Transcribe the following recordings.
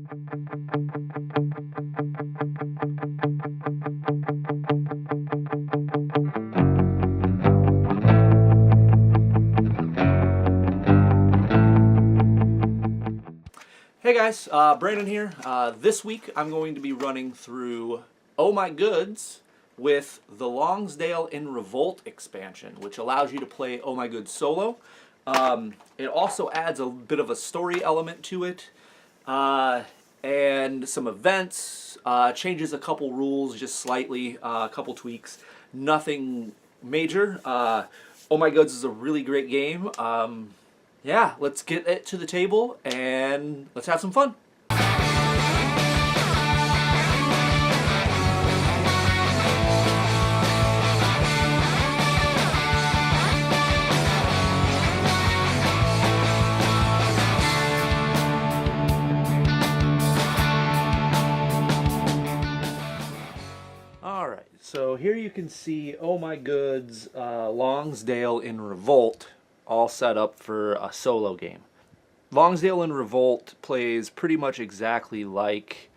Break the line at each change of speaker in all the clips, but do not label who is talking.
Hey guys, Brandon here. This week I'm going to be running through Oh My Goods with the Longsdale in Revolt expansion, which allows you to play Oh My Goods solo. It also adds a bit of a story element to it, and some events, changes a couple rules just slightly, a couple tweaks, nothing major. Oh My Goods is a really great game. Yeah, let's get it to the table and let's have some fun. Alright, so here you can see Oh My Goods, Longsdale in Revolt, all set up for a solo game. Longsdale in Revolt plays pretty much exactly like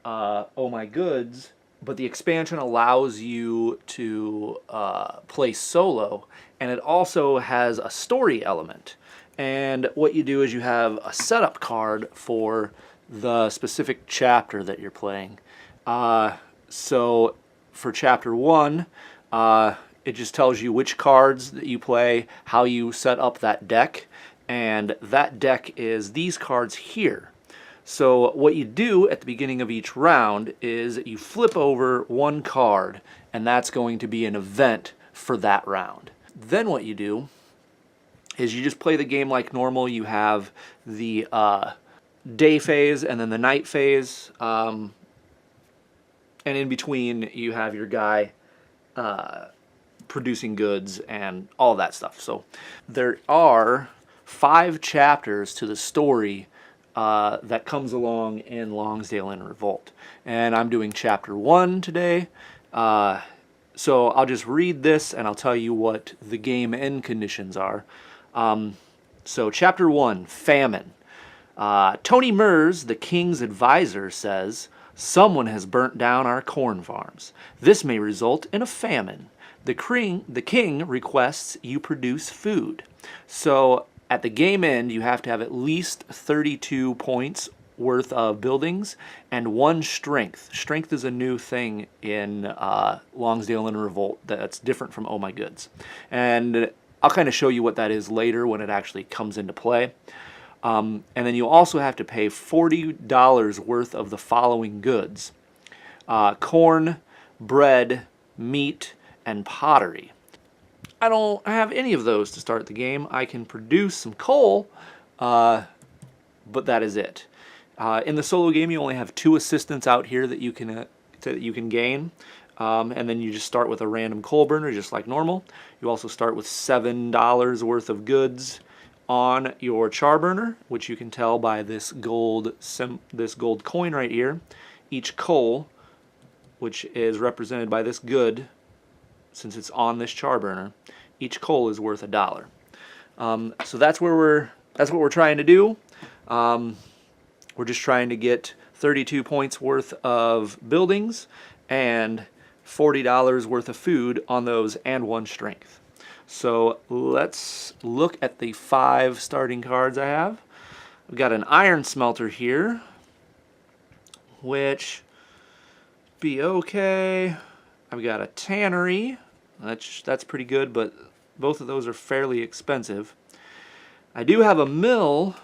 Oh My Goods, but the expansion allows you to play solo, and it also has a story element. And what you do is you have a setup card for the specific chapter that you're playing. So for chapter 1, it just tells you which cards that you play, how you set up that deck, and that deck is these cards here. So what you do at the beginning of each round is you flip over one card, and that's going to be an event for that round. Then what you do is you just play the game like normal. You have the day phase and then the night phase, and in between you have your guy producing goods and all that stuff. So there are 5 chapters to the story that comes along in Longsdale in Revolt, and I'm doing chapter 1 today. So I'll just read this and I'll tell you what the game end conditions are. So chapter 1, Famine. Tony Mers, the king's advisor, says, "Someone has burnt down our corn farms. This may result in a famine. The king requests you produce food." So at the game end, you have to have at least 32 points worth of buildings and 1 strength. Strength is a new thing in Longsdale and Revolt that's different from Oh My Goods. And I'll kind of show you what that is later when it actually comes into play. And then you also have to pay $40 worth of the following goods: corn, bread, meat, and pottery. I don't have any of those to start the game. I can produce some coal, but that is it. In the solo game, you only have 2 assistants out here that you can gain, and then you just start with a random coal burner, just like normal. You also start with $7 worth of goods on your char burner, which you can tell by this gold coin right here. Each coal, which is represented by this good, since it's on this char burner, each coal is worth $1. So that's what we're trying to do. We're just trying to get 32 points worth of buildings and $40 worth of food on those and 1 strength. So let's look at the 5 starting cards I have. I've got an iron smelter here, which be okay. I've got a tannery. That's pretty good, but both of those are fairly expensive. I do have a mill,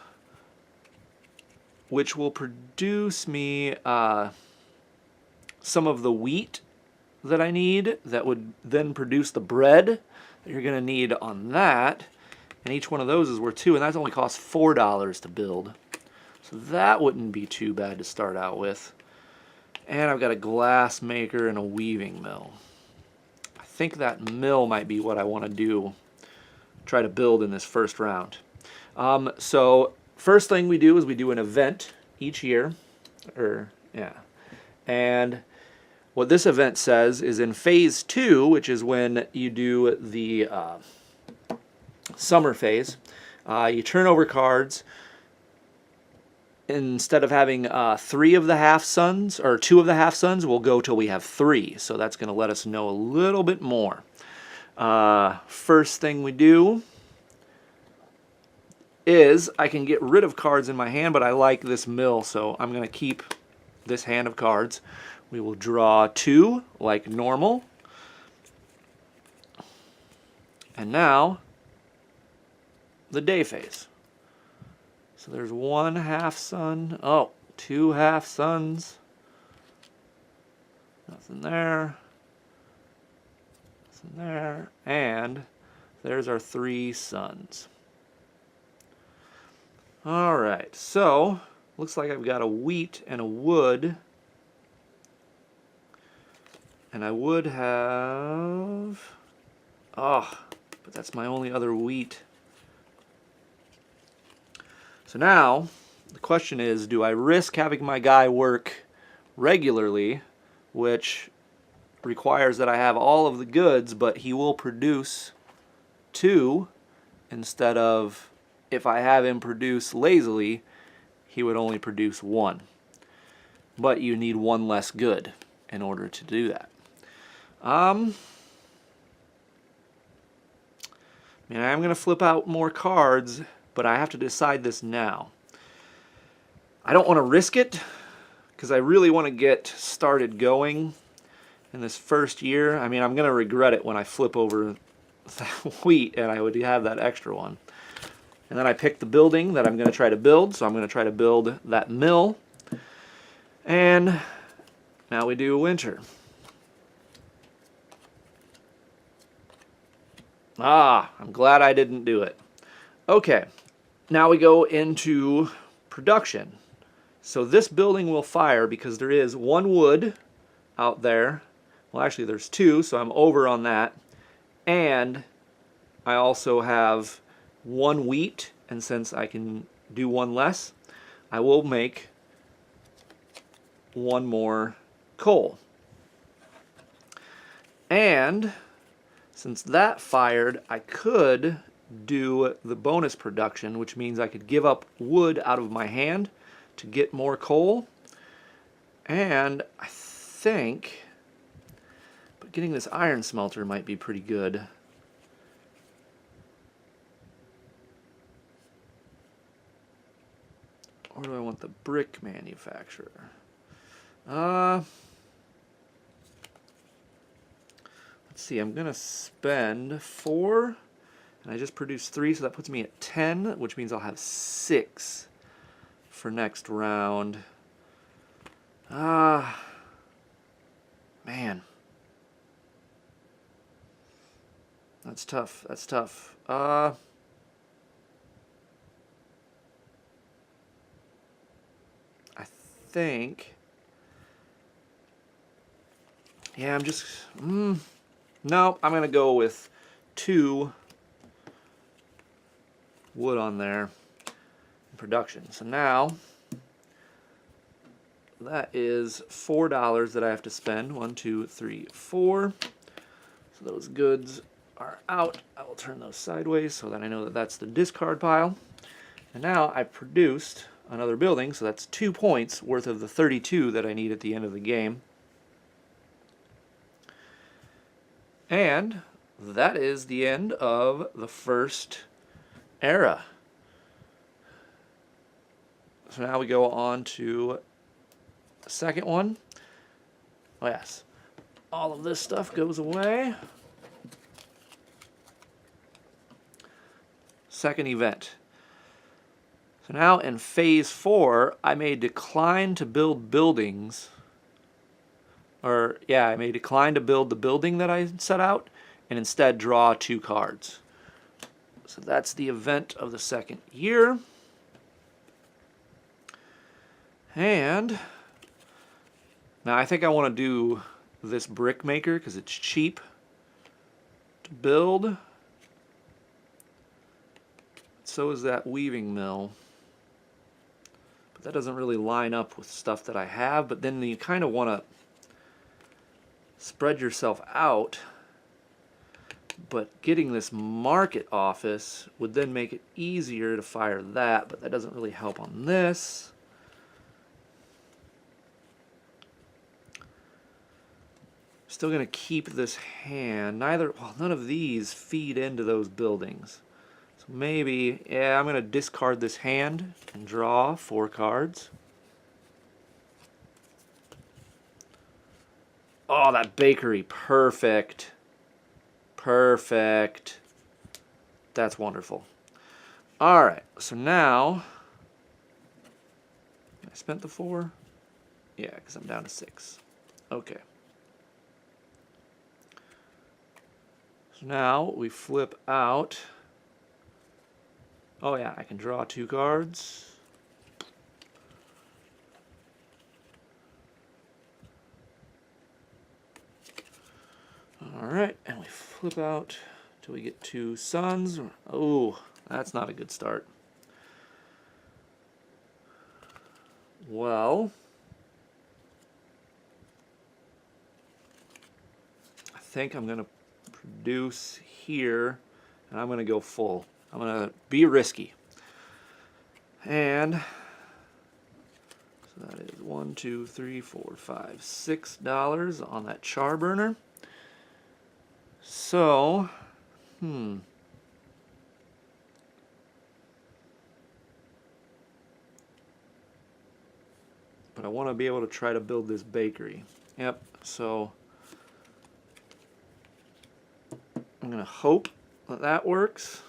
which will produce me some of the wheat that I need, that would then produce the bread that you're going to need on that. And each one of those is worth 2, and that only costs $4 to build. So that wouldn't be too bad to start out with. And I've got a glass maker and a weaving mill. I think that mill might be what I want to try to build in this first round. So first thing we do is we do an event each year. And what this event says is in phase 2, which is when you do the summer phase, you turn over cards. instead of having 3 of the half suns, or 2 of the half suns, we'll go till we have 3. So that's going to let us know a little bit more. First thing we do is I can get rid of cards in my hand, but I like this mill, so I'm going to keep this hand of cards. We will draw 2 like normal. And now the day phase. So there's 1 half sun. Oh, 2 half suns. Nothing there. Nothing there. And there's our 3 suns. Alright, so looks like I've got a wheat and a wood. And I would have... Oh, but that's my only other wheat. So now, the question is, do I risk having my guy work regularly, which requires that I have all of the goods, but he will produce 2 instead of, if I have him produce lazily, he would only produce 1. But you need 1 less good in order to do that. I mean, I'm going to flip out more cards, but I have to decide this now. I don't want to risk it, because I really want to get started going in this first year. I mean, I'm going to regret it when I flip over that wheat and I would have that extra one. And then I picked the building that I'm going to try to build, so I'm going to try to build that mill. And now we do winter. Ah, I'm glad I didn't do it. Okay, now we go into production. So this building will fire because there is 1 wood out there. Well, actually there's 2, so I'm over on that. And I also have 1 wheat, and since I can do 1 less, I will make 1 more coal. And since that fired, I could do the bonus production, which means I could give up wood out of my hand to get more coal. And I think, but getting this iron smelter might be pretty good. Or do I want the brick manufacturer? Let's see, I'm going to spend 4, and I just produced 3, so that puts me at 10, which means I'll have 6 for next round. Man. That's tough, that's tough. I think... Yeah, I'm just... No, I'm going to go with 2 wood on there in production. So now, that is $4 that I have to spend. 1, 2, 3, 4. So those goods are out. I will turn those sideways so that I know that that's the discard pile. And now I've produced another building, so that's 2 points worth of the 32 that I need at the end of the game. And that is the end of the first era. So now we go on to the second one. Oh yes, all of this stuff goes away. Second event. So now in phase 4, I may decline to build buildings. I may decline to build the building that I set out and instead draw 2 cards. So that's the event of the second year. And now I think I want to do this brick maker because it's cheap to build. So is that weaving mill. But that doesn't really line up with stuff that I have. But then you kind of want to spread yourself out, but getting this market office would then make it easier to fire that, but that doesn't really help on this. Still going to keep this hand. None of these feed into those buildings. So maybe, yeah, I'm going to discard this hand and draw 4 cards. Oh, that bakery. Perfect. Perfect. That's wonderful. All right, so now, I spent the 4? Yeah, because I'm down to 6. Okay. So now we flip out. Oh yeah, I can draw 2 cards. All right, and we flip out till we get 2 suns. Oh, that's not a good start. Well, I think I'm going to produce here, and I'm going to go full. I'm going to be risky. And so that is $1, 2, 3, 4, 5, $6 on that char burner. So, but I want to be able to try to build this bakery. Yep, so I'm going to hope that that works.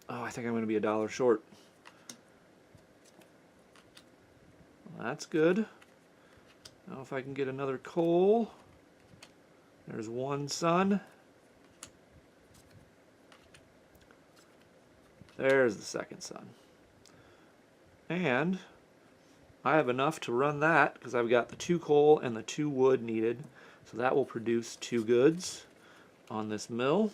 Oh, I think I'm going to be $1 short. Well, that's good. Now if I can get another coal. There's 1 sun. There's the 2nd sun. And I have enough to run that because I've got the 2 coal and the 2 wood needed. So that will produce 2 goods on this mill.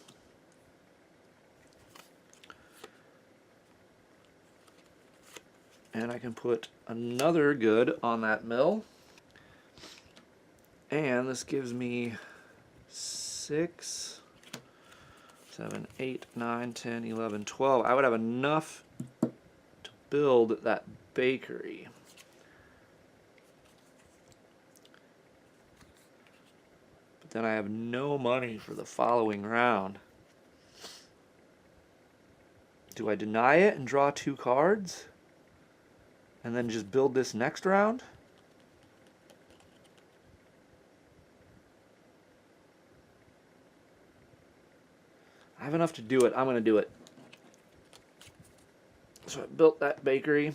And I can put another good on that mill. And this gives me 6, 7, 8, 9, 10, 11, 12. I would have enough to build that bakery. But then I have no money for the following round. Do I deny it and draw 2 cards? And then just build this next round? I have enough to do it. I'm going to do it. So I built that bakery.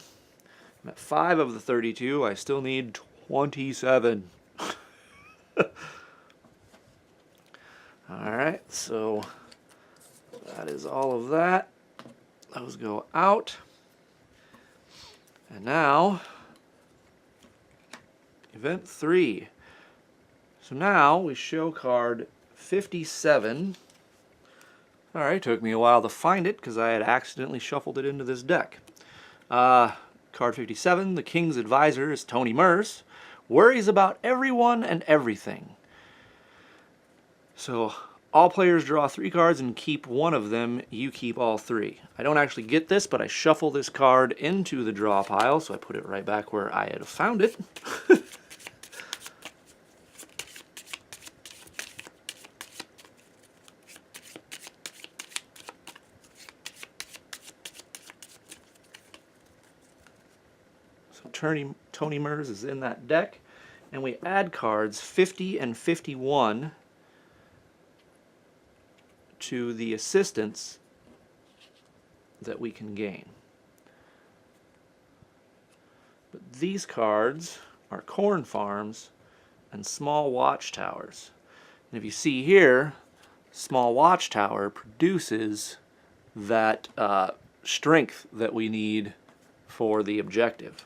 I'm at 5 of the 32. I still need 27. Alright, so that is all of that. Those go out. And now, event 3. So now we show card 57. Alright, took me a while to find it because I had accidentally shuffled it into this deck. Card 57, the King's advisor is Tony Merce. Worries about everyone and everything. So all players draw 3 cards and keep 1 of them. You keep all 3. I don't actually get this, but I shuffle this card into the draw pile, so I put it right back where I had found it. So Tony Merce is in that deck, and we add cards 50 and 51 to the assistance that we can gain. But these cards are corn farms and small watchtowers. And if you see here, small watchtower produces that strength that we need for the objective.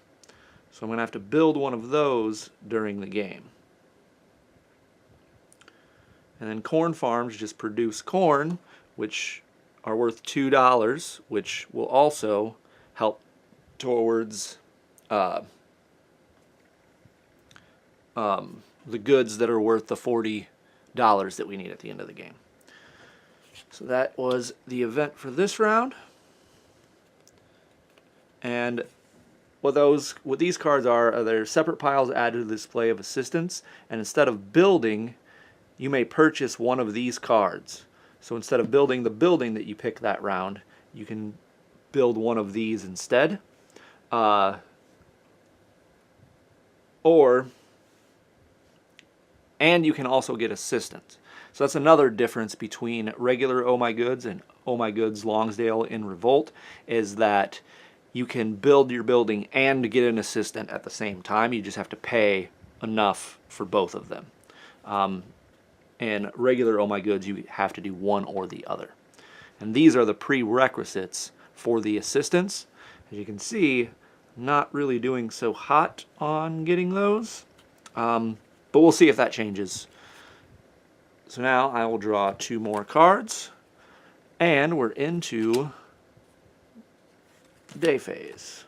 So I'm going to have to build one of those during the game. And then corn farms just produce corn, which are worth $2, which will also help towards the goods that are worth the $40 that we need at the end of the game. So that was the event for this round. And what these cards are they're separate piles added to the display of assistance, and instead of building, you may purchase one of these cards. So instead of building the building that you pick that round, you can build one of these instead. And you can also get assistance. So that's another difference between regular Oh My Goods and Oh My Goods Longsdale in Revolt, is that you can build your building and get an assistant at the same time. You just have to pay enough for both of them. In regular Oh My Goods, you have to do one or the other. And these are the prerequisites for the assistants. As you can see, I'm not really doing so hot on getting those. But we'll see if that changes. So now I will draw 2 more cards, and we're into day phase.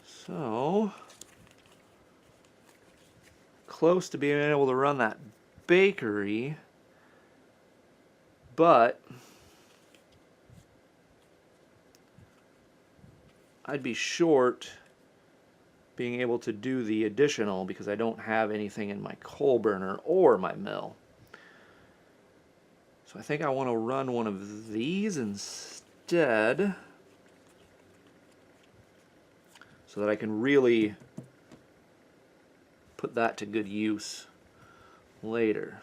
So, close to being able to run that bakery, but I'd be short being able to do the additional because I don't have anything in my coal burner or my mill. So I think I want to run one of these instead so that I can really put that to good use later.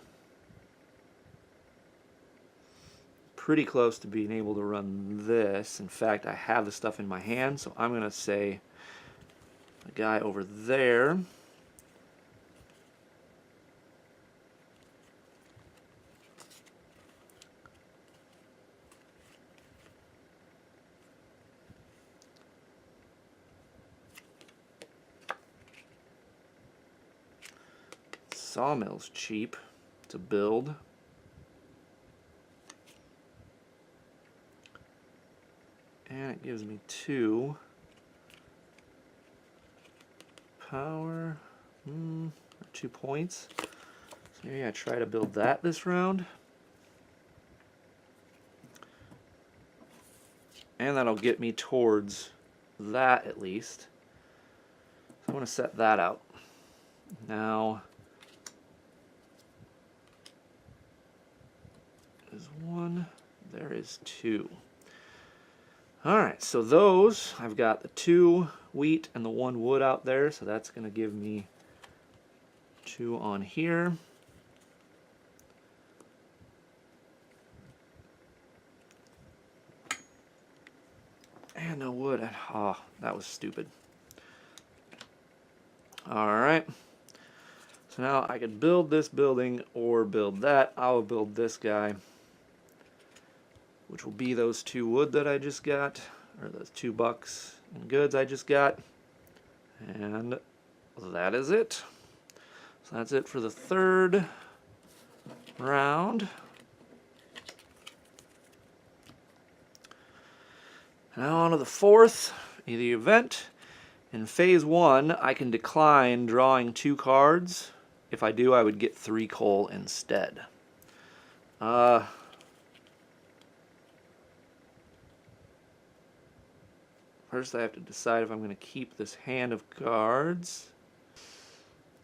Pretty close to being able to run this. In fact, I have the stuff in my hand, so I'm going to say the guy over there sawmill's cheap to build. And it gives me 2 power, 2 points. So maybe I try to build that this round. And that'll get me towards that at least. So I want to set that out. Now, there's 1, there is 2. Alright, so those, I've got the 2 wheat and the 1 wood out there, so that's going to give me 2 on here. And no wood. Oh, that was stupid. Alright, so now I could build this building or build that. I will build this guy, which will be those 2 wood that I just got, or those 2 bucks and goods I just got. And that is it. So that's it for the 3rd round. Now on to the 4th, the event. In phase 1, I can decline drawing 2 cards. If I do, I would get 3 coal instead. First, I have to decide if I'm going to keep this hand of cards.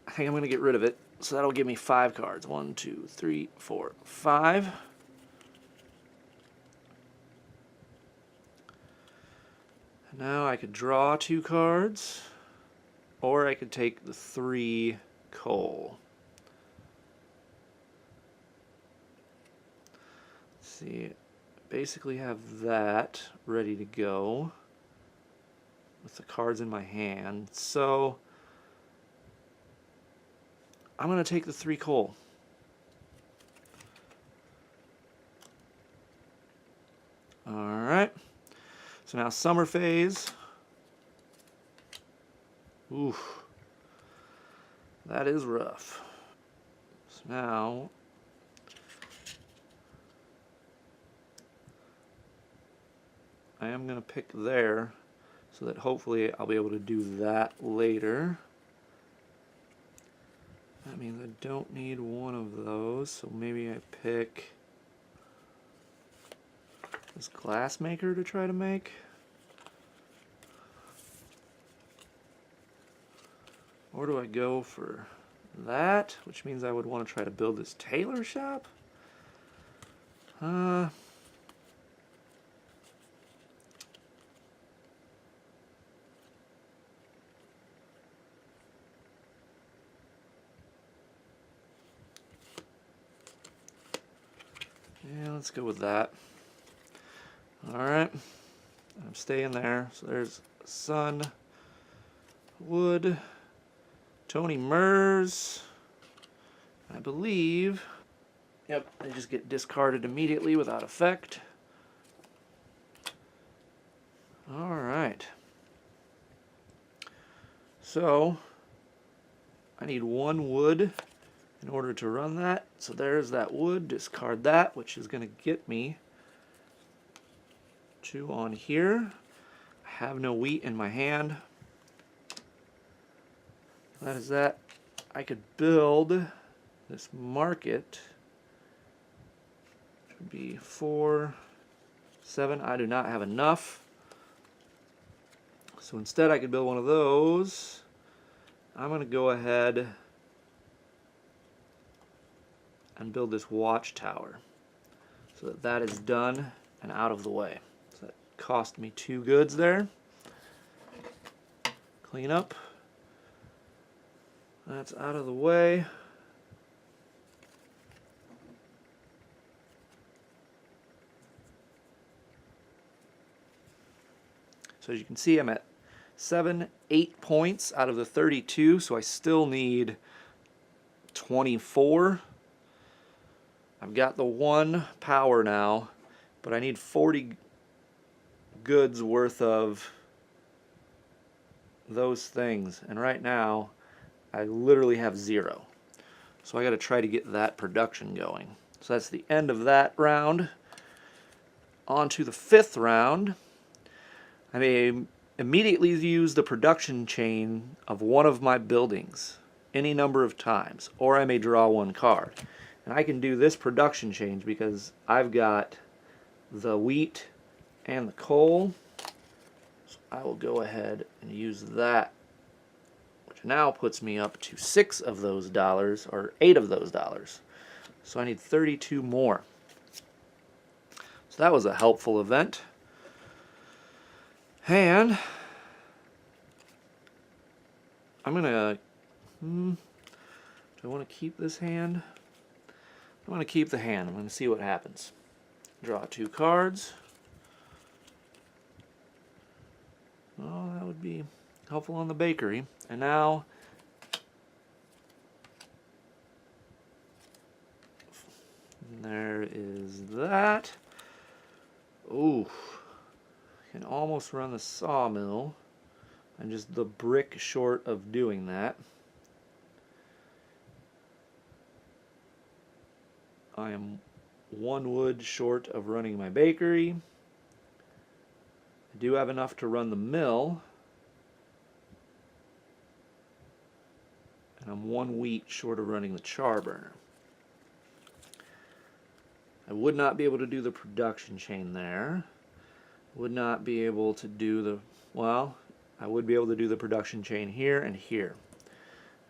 I think I'm going to get rid of it. So that'll give me 5 cards. 1, 2, 3, 4, 5. Now I could draw 2 cards, or I could take the 3 coal. Let's see, basically have that ready to go with the cards in my hand. So I'm going to take the 3 coal. Alright. So now summer phase. Oof. That is rough. So now I am going to pick there so that hopefully I'll be able to do that later. That means I don't need one of those, so maybe I pick this glass maker to try to make. Or do I go for that, which means I would want to try to build this tailor shop? Yeah, let's go with that. Alright, I'm staying there. So there's sun, wood, Tony Mers, I believe. Yep, they just get discarded immediately without effect. Alright. So, I need one wood in order to run that. So there's that wood, discard that, which is going to get me 2 on here. I have no wheat in my hand. That is that. I could build this market, which would be 4, 7. I do not have enough. So instead I could build one of those. I'm going to go ahead and build this watchtower so that that is done and out of the way. So that cost me 2 goods there. Clean up. That's out of the way. So as you can see, I'm at 8 points out of the 32, so I still need 24. I've got the 1 power now, but I need 40 goods worth of those things, and right now I literally have 0. So I got to try to get that production going. So that's the end of that round. On to the 5th round. I may immediately use the production chain of one of my buildings any number of times, or I may draw 1 card. And I can do this production change because I've got the wheat and the coal. So I will go ahead and use that, which now puts me up to 6 of those dollars, or 8 of those dollars. So I need 32 more. So that was a helpful event. And I'm gonna, do I want to keep this hand? I want to keep the hand. I'm going to see what happens. Draw 2 cards. Oh, that would be helpful on the bakery. And now, there is that. Ooh, can almost run the sawmill. I'm just the brick short of doing that. I am 1 wood short of running my bakery. I do have enough to run the mill. And I'm 1 wheat short of running the char burner. I would not be able to do the production chain there. Would not be able to do the, well, I would be able to do the production chain here and here.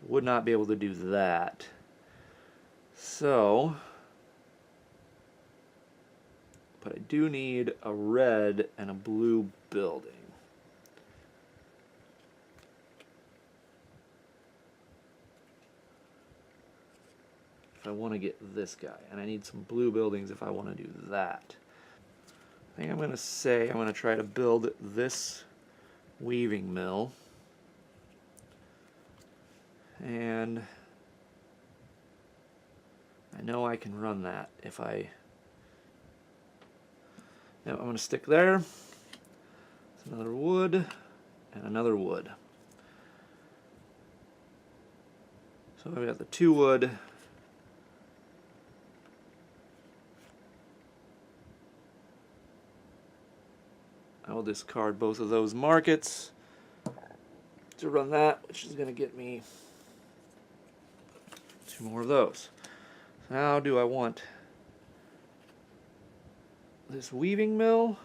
Would not be able to do that. So, but I do need a red and a blue building. If I want to get this guy, and I need some blue buildings if I want to do that. I think I'm going to say I'm going to try to build this weaving mill. And I know I can run that if I... No, I'm going to stick there. It's another wood and another wood. So I've got the 2 wood. I will discard both of those markets to run that, which is going to get me 2 more of those. Now do I want this weaving mill?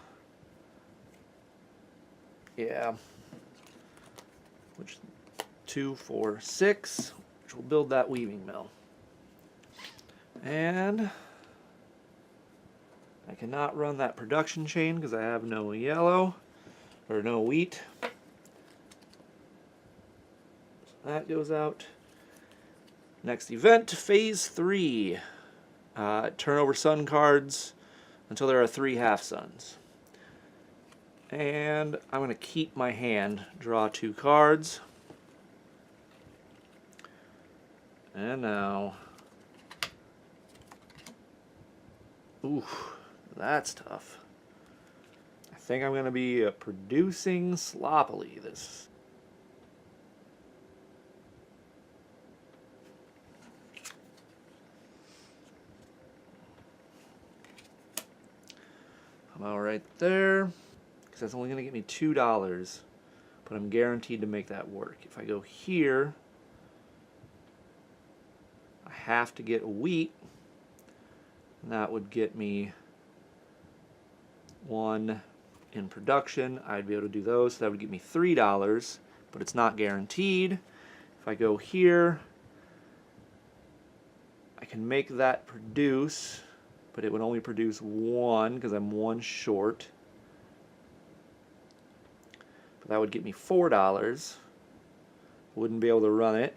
Yeah. Which 2, 4, 6, which will build that weaving mill. And I cannot run that production chain because I have no yellow or no wheat. So that goes out. Next event, phase 3. Turn over sun cards until there are 3 half suns. And I'm going to keep my hand, draw 2 cards. And now, ooh, that's tough. I think I'm going to be producing sloppily this. I'm all right there, because that's only going to get me $2, but I'm guaranteed to make that work. If I go here, I have to get wheat, and that would get me 1 in production. I'd be able to do those, so that would get me $3, but it's not guaranteed. If I go here, I can make that produce, but it would only produce 1 because I'm 1 short. But that would get me $4. Wouldn't be able to run it.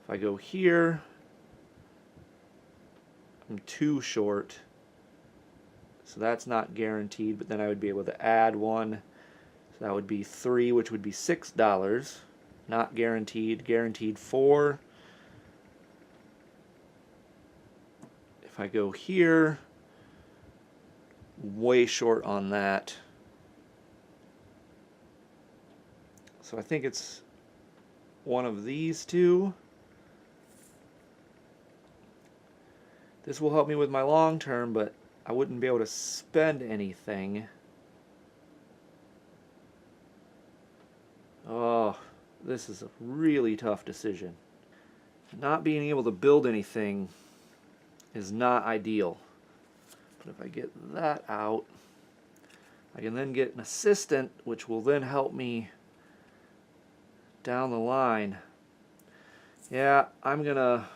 If I go here, I'm 2 short. So that's not guaranteed, but then I would be able to add 1. So that would be 3, which would be $6. Not guaranteed. Guaranteed 4. If I go here, way short on that. So I think it's one of these 2. This will help me with my long term, but I wouldn't be able to spend anything. Oh, this is a really tough decision. Not being able to build anything is not ideal. But if I get that out, I can then get an assistant, which will then help me down the line. Yeah, I'm gonna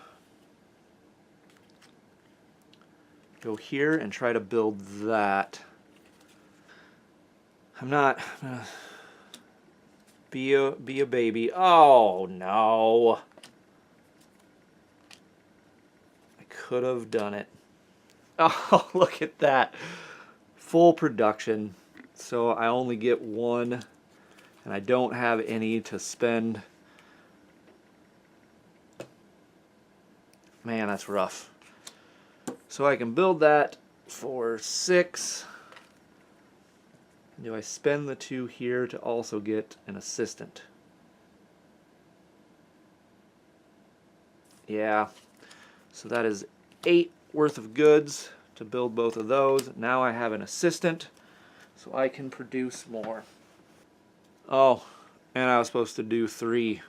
go here and try to build that. I'm not gonna be a baby. Oh no. I could have done it. Oh, look at that. Full production. So I only get 1 and I don't have any to spend. Man, that's rough. So I can build that for 6. Do I spend the 2 here to also get an assistant? Yeah. So that is 8 worth of goods to build both of those. Now I have an assistant, so I can produce more. Oh, and I was supposed to do 3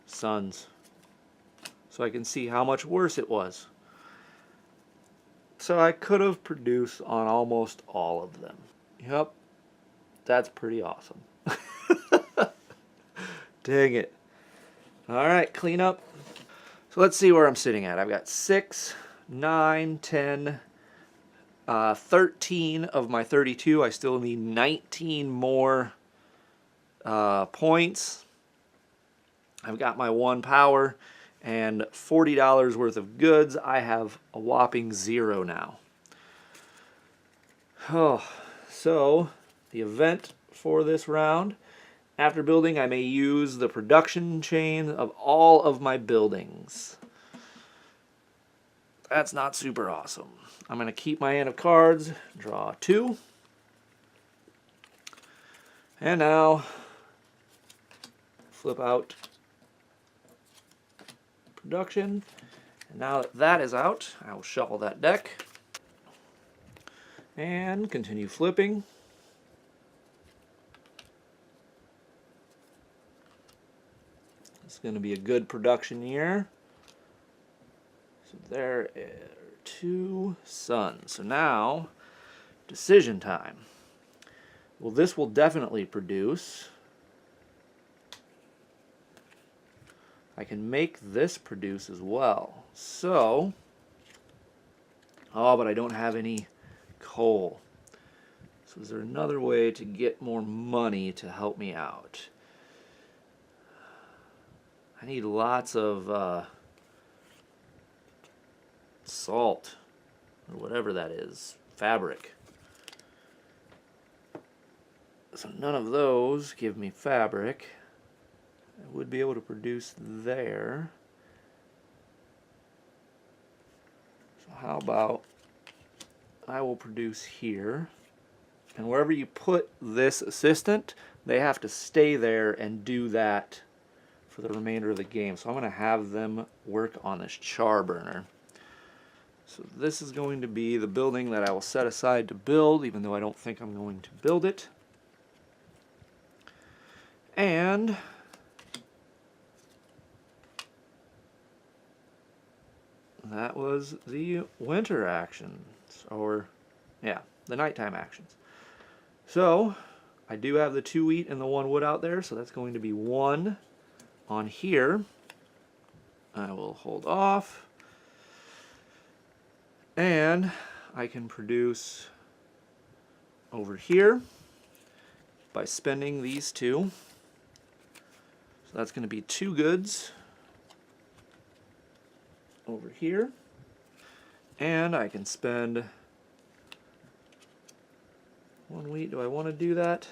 suns, so I can see how much worse it was. So I could have produced on almost all of them. Yep, that's pretty awesome. Dang it. Alright, clean up. So let's see where I'm sitting at. I've got 6, 9, 10, 13 of my 32. I still need 19 more points. I've got my 1 power and $40 worth of goods. I have a whopping 0 now. Oh, so the event for this round, after building, I may use the production chain of all of my buildings. That's not super awesome. I'm going to keep my hand of cards, draw 2. And now, flip out production. And now that that is out, I will shuffle that deck. And continue flipping. It's going to be a good production year. So there are 2 suns. So now, decision time. Well, this will definitely produce. I can make this produce as well. So, oh, but I don't have any coal. So is there another way to get more money to help me out? I need lots of salt, or whatever that is, fabric. So none of those give me fabric. I would be able to produce there. So how about I will produce here. And wherever you put this assistant, they have to stay there and do that for the remainder of the game. So I'm going to have them work on this char burner. So this is going to be the building that I will set aside to build, even though I don't think I'm going to build it. And that was the winter actions, or yeah, the nighttime actions. So I do have the 2 wheat and the 1 wood out there, so that's going to be 1 on here. I will hold off, and I can produce over here by spending these 2. So that's going to be 2 goods over here, and I can spend 1 wheat. Do I want to do that?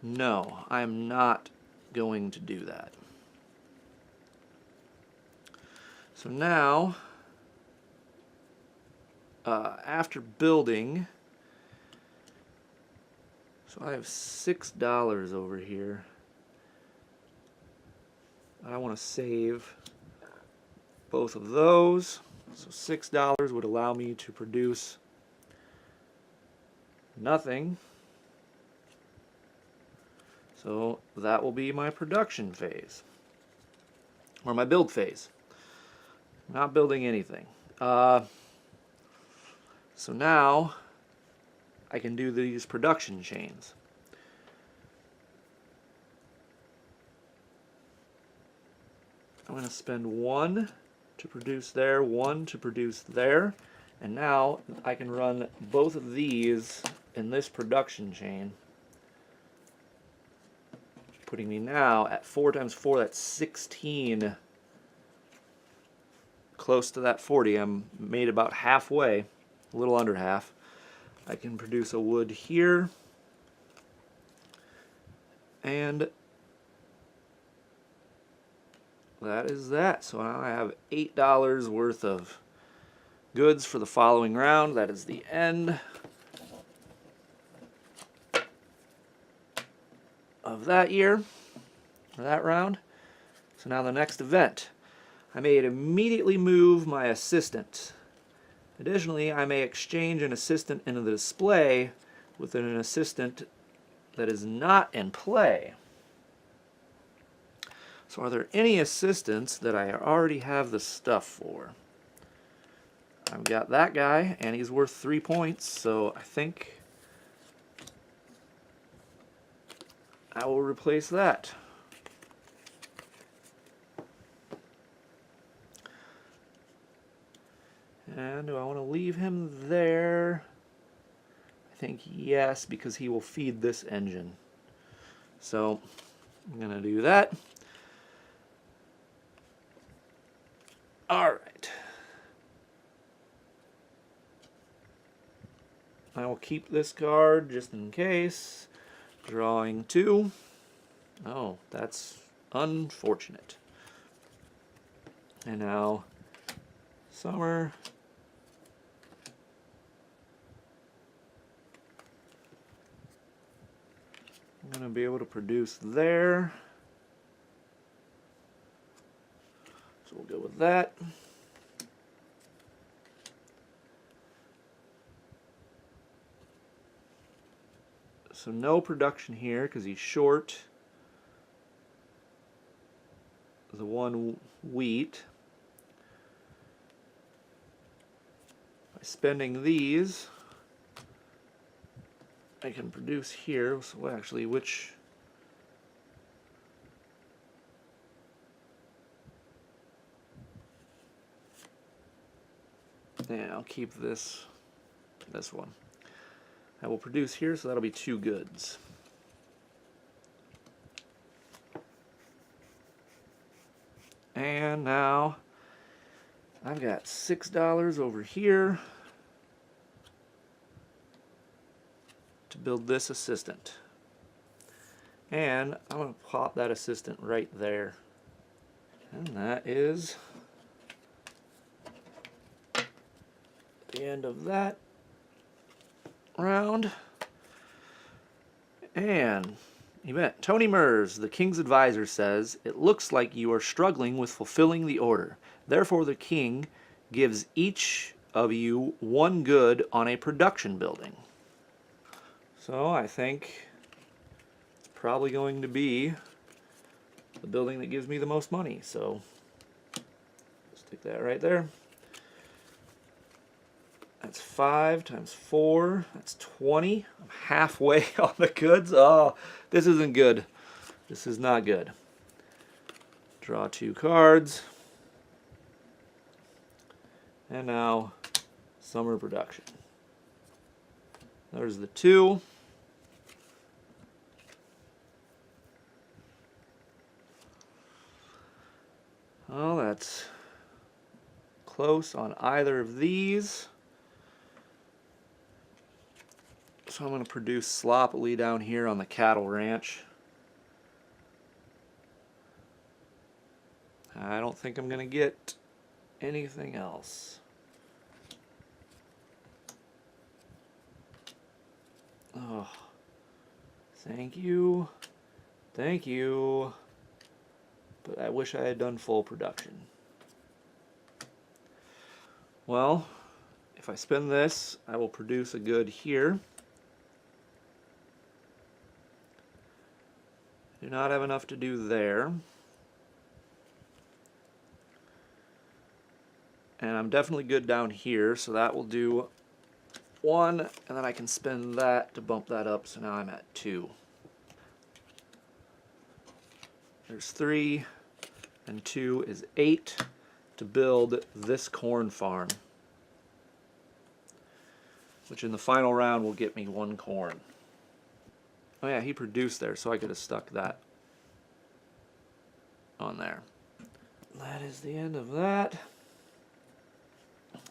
No, I'm not going to do that. So now, after building, so I have $6 over here. I want to save both of those. So $6 would allow me to produce nothing. So that will be my production phase, or my build phase. I'm not building anything. So now I can do these production chains. I'm going to spend 1 to produce there, 1 to produce there, and now I can run both of these in this production chain, putting me now at 4 times 4, that's 16, close to that 40. I'm made about halfway, a little under half. I can produce a wood here, and that is that. So now I have $8 worth of goods for the following round. That is the end of that year, or that round. So now the next event. I may immediately move my assistant. Additionally, I may exchange an assistant into the display with an assistant that is not in play. So are there any assistants that I already have the stuff for? I've got that guy, and he's worth 3 points, so I think I will replace that. And do I want to leave him there? I think yes, because he will feed this engine. So I'm going to do that. All right. I will keep this card just in case. Drawing 2. Oh, that's unfortunate. And now summer. I'm going to be able to produce there. So we'll go with that. So no production here because he's short the 1 wheat. spending these, I can produce here. So actually, which... Yeah, I'll keep this one. I will produce here, so that'll be 2 goods. And now I've got $6 over here to build this assistant. And I'm going to pop that assistant right there. And that is the end of that round. And event. Tony Mers, the king's advisor, says, "It looks like you are struggling with fulfilling the order. Therefore, the king gives each of you 1 good on a production building." So I think it's probably going to be the building that gives me the most money. So stick that right there. That's 5 times 4. That's 20. I'm halfway on the goods. Oh, this isn't good. This is not good. Draw 2 cards. And now, summer production. There's the 2. Well, that's close on either of these. So I'm going to produce sloppily down here on the cattle ranch. I don't think I'm going to get anything else. Oh, thank you. Thank you. But I wish I had done full production. Well, if I spend this, I will produce a good here. Do not have enough to do there. And I'm definitely good down here, so that will do 1, and then I can spend that to bump that up, so now I'm at 2. There's 3, and 2 is 8 to build this corn farm, which in the final round will get me 1 corn. Oh yeah, he produced there, so I could have stuck that on there. That is the end of that.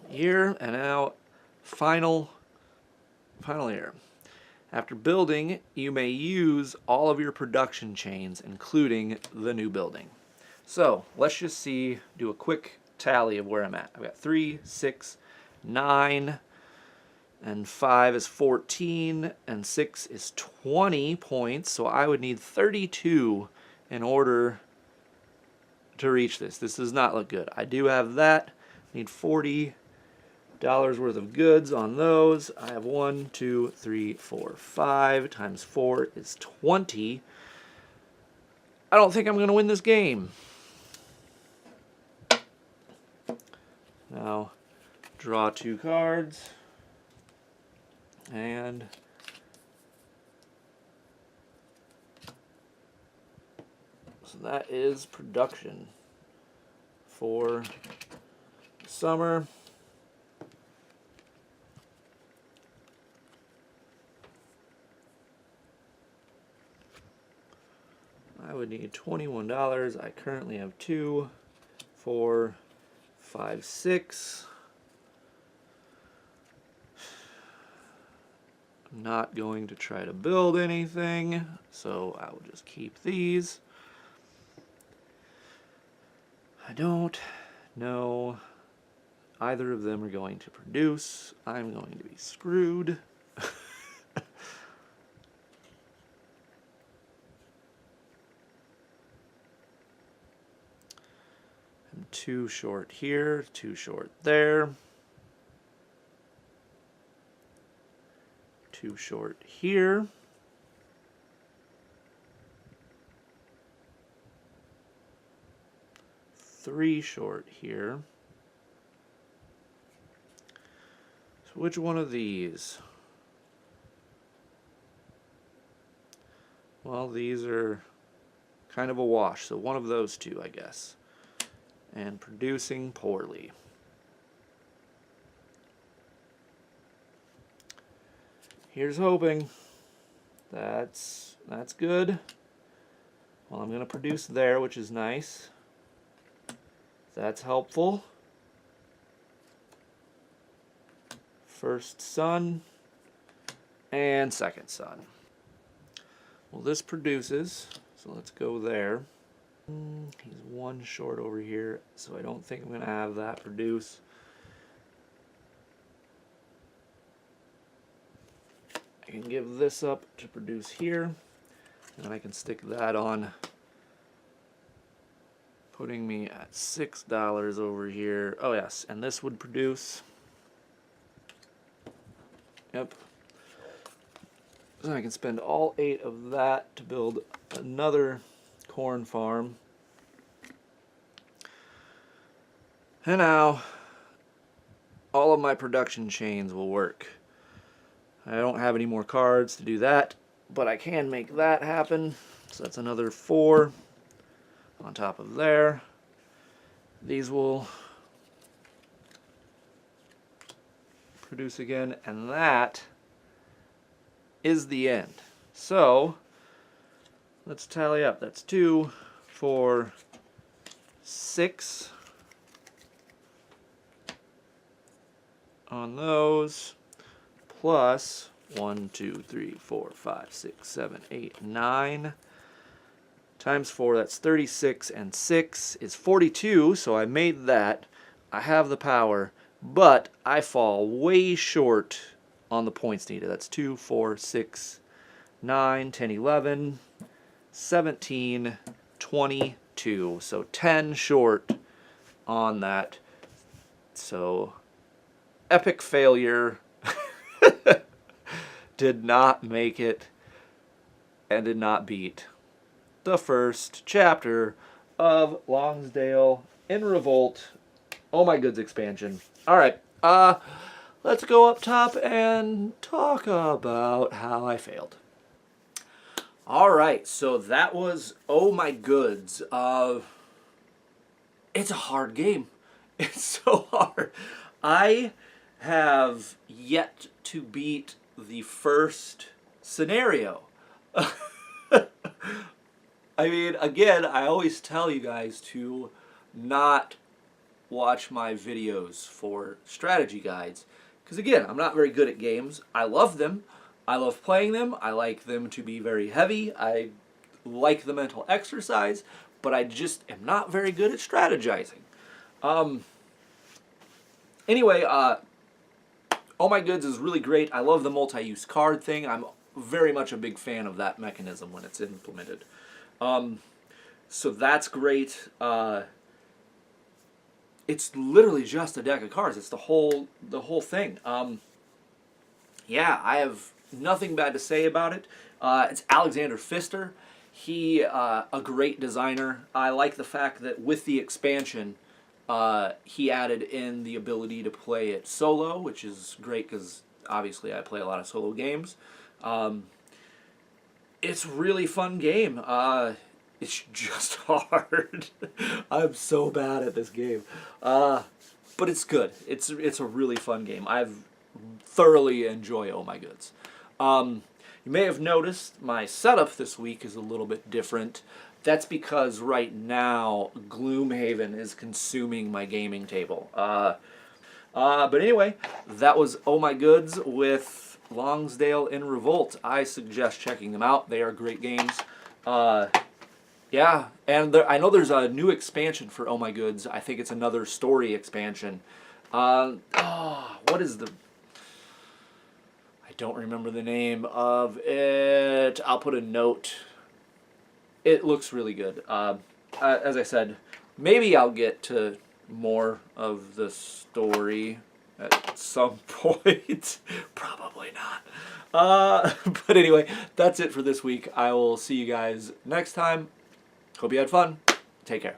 Year, and now final year. After building, you may use all of your production chains, including the new building. So let's just do a quick tally of where I'm at. I've got 3, 6, 9, and 5 is 14, and 6 is 20 points, so I would need 32 in order to reach this. This does not look good. I do have that. I need $40 worth of goods on those. I have 1, 2, 3, 4, 5 times 4 is 20. I don't think I'm going to win this game. Now, draw 2 cards. And so that is production for summer. I would need $21. I currently have 2, 4, 5, 6. I'm not going to try to build anything, so I will just keep these. I don't know either of them are going to produce. I'm going to be screwed. I'm 2 short here, 2 short there. 2 short here. Three short here. which one of these? Well, these are kind of a wash, so one of those two, I guess. And producing poorly. Here's hoping. That's good. Well, I'm going to produce there, which is nice. That's helpful. First sun and second sun. Well, this produces, so let's go there. He's one short over here, so I don't think I'm going to have that produce. I can give this up to produce here, and I can stick that on, putting me at $6 over here. Oh yes, and this would produce. Yep. So I can spend all 8 of that to build another corn farm. And now all of my production chains will work. I don't have any more cards to do that, but I can make that happen. So that's another 4 on top of there. These will produce again, and that is the end. So let's tally up. That's 2, 4, 6 on those, plus 1, 2, 3, 4, 5, 6, 7, 8, 9 times 4. That's 36, and 6 is 42. So I made that. I have the power, but I fall way short on the points needed. That's 2, 4, 6, 9, 10, 11, 17, 22. So 10 short on that. So epic failure. Did not make it and did not beat the first chapter of Longsdale in Revolt. Oh my goods expansion. Alright, let's go up top and talk about how I failed. Alright, so that was Oh My Goods. It's a hard game. It's so hard. I have yet to beat the first scenario. I mean, again, I always tell you guys to not watch my videos for strategy guides. Because again, I'm not very good at games. I love them. I love playing them. I like them to be very heavy. I like the mental exercise. But I just am not very good at strategizing. Anyway, Oh My Goods is really great. I love the multi-use card thing. I'm very much a big fan of that mechanism when it's implemented. So that's great. It's literally just a deck of cards. It's the whole thing. Yeah, I have nothing bad to say about it. It's Alexander Pfister. He a great designer. I like the fact that with the expansion, he added in the ability to play it solo, which is great because obviously I play a lot of solo games. It's a really fun game. It's just hard. I'm so bad at this game. But it's good. It's a really fun game. I've thoroughly enjoyed Oh My Goods. You may have noticed my setup this week is a little bit different. That's because right now Gloomhaven is consuming my gaming table. But anyway, that was Oh My Goods with Longsdale in Revolt. I suggest checking them out. They are great games. Yeah, and I know there's a new expansion for Oh My Goods. I think it's another story expansion. What is the... I don't remember the name of it. I'll put a note. It looks really good. As I said, maybe I'll get to more of the story at some point. Probably not. But anyway, that's it for this week. I will see you guys next time. Hope you had fun. Take care.